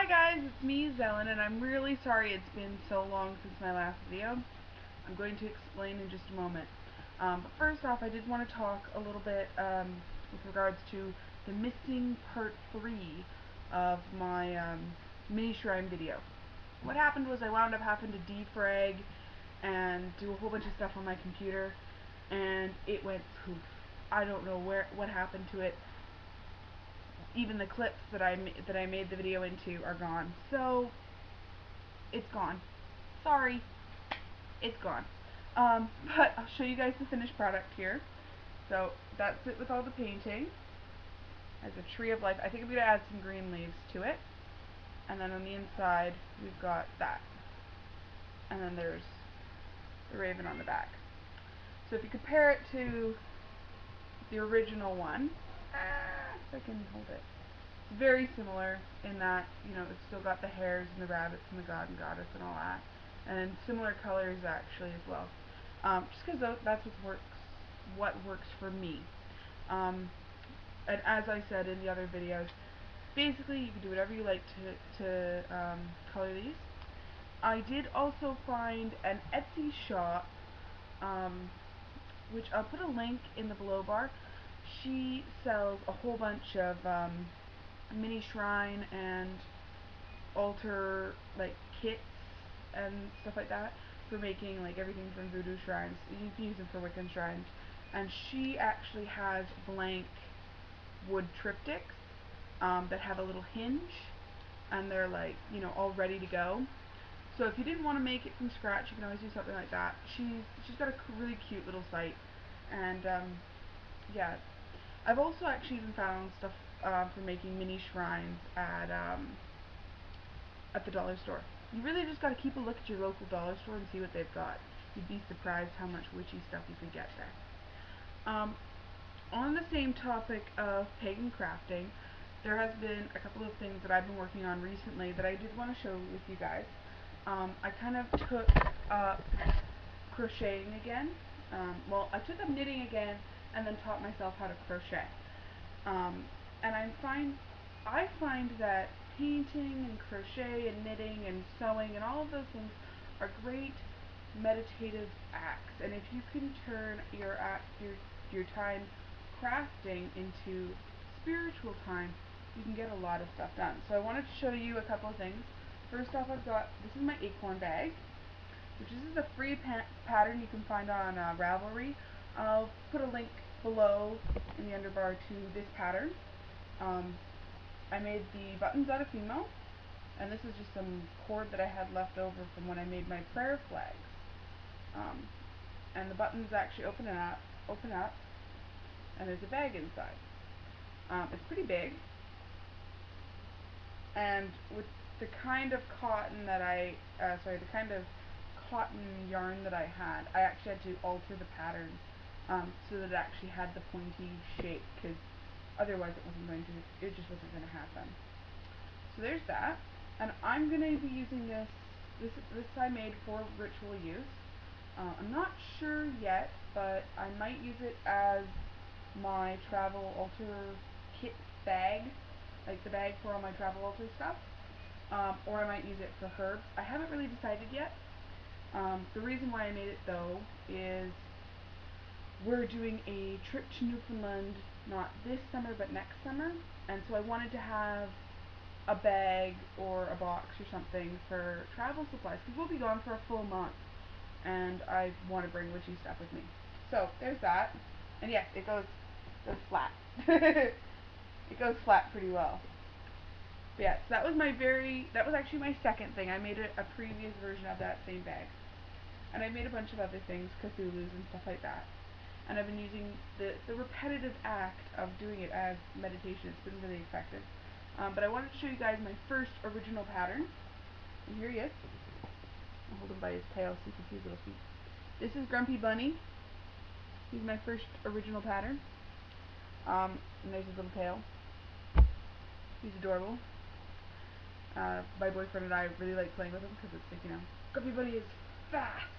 Hi guys, it's me, Zellen, and I'm really sorry it's been so long since my last video. I'm going to explain in just a moment. But first off, I did want to talk a little bit with regards to the missing part 3 of my mini shrine video. What happened was I wound up having to defrag and do a whole bunch of stuff on my computer, and it went poof. I don't know what happened to it. Even the clips that I made the video into are gone. So it's gone. Sorry, it's gone. But I'll show you guys the finished product here. So that's it with all the painting. As a tree of life. I think I'm gonna add some green leaves to it. And then on the inside we've got that. And then there's the raven on the back. So if you compare it to the original one, if I can hold it. It's very similar in that, it's still got the hares and the rabbits and the god and goddess and all that. And then similar colors actually as well. Just because that's what works for me. And as I said in the other videos, basically you can do whatever you like to color these. I did also find an Etsy shop, which I'll put a link in the below bar. She sells a whole bunch of mini shrine and altar kits and stuff like that for making everything from voodoo shrines. You can use them for Wiccan shrines. And she actually has blank wood triptychs that have a little hinge, and they're all ready to go. So if you didn't want to make it from scratch, you can always do something like that. She's got a really cute little site, and yeah. I've also actually even found stuff for making mini shrines at the dollar store. You really just got to keep a look at your local dollar store and see what they've got. You'd be surprised how much witchy stuff you could get there. On the same topic of pagan crafting, there has been a couple of things that I've been working on recently that I did want to show with you guys. I kind of took up crocheting again. Well, I took up knitting again and then taught myself how to crochet. And I find that painting and crochet and knitting and sewing and all of those things are great meditative acts. And if you can turn your time crafting into spiritual time, you can get a lot of stuff done. So I wanted to show you a couple of things. First off, this is my acorn bag, which is a free pattern you can find on Ravelry. I'll put a link below in the underbar to this pattern. I made the buttons out of Fimo, and this is just some cord that I had left over from when I made my prayer flags. And the buttons actually open up, and there's a bag inside. It's pretty big, and with the kind of cotton that the kind of cotton yarn that I had, I actually had to alter the pattern so that it actually had the pointy shape, because otherwise it just wasn't going to happen. So there's that, and I'm going to be using this I made for ritual use. I'm not sure yet, but I might use it as my travel altar kit bag, like the bag for all my travel altar stuff, or I might use it for herbs. I haven't really decided yet. The reason why I made it though is we're doing a trip to Newfoundland, not this summer but next summer, and so I wanted to have a bag or a box or something for travel supplies, because we'll be gone for a full month and I want to bring witchy stuff with me. So there's that, and yes, it goes flat. It goes flat pretty well. But yes, that was actually my second thing. I made a previous version of that same bag. And I made a bunch of other things, Cthulhu's and stuff like that. And I've been using the repetitive act of doing it as meditation. It's been really effective. But I wanted to show you guys my first original pattern. And here he is. I'll hold him by his tail so you can see his little feet. This is Grumpy Bunny. He's my first original pattern. And there's his little tail. He's adorable. My boyfriend and I really like playing with him because it's like, Grumpy Bunny is fast.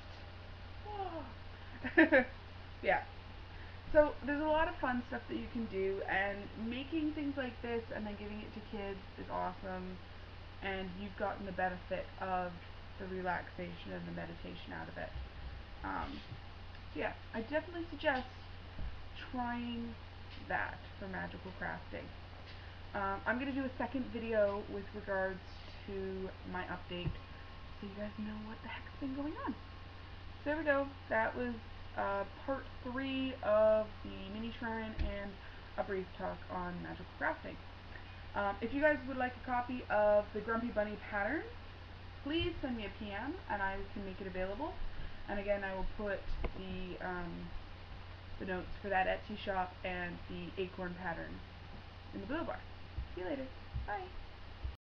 Whoa. Yeah. So there's a lot of fun stuff that you can do, and making things like this and then giving it to kids is awesome. and you've gotten the benefit of the relaxation and the meditation out of it. So yeah, I definitely suggest trying that for magical crafting. I'm going to do a second video with regards to my update so you guys know what the heck's been going on. So there we go. That was part 3 of the mini shrine and a brief talk on magical crafting. If you guys would like a copy of the Grumpy Bunny pattern, please send me a PM and I can make it available. And again, I will put the notes for that Etsy shop and the acorn pattern in the blue bar. See you later. Bye.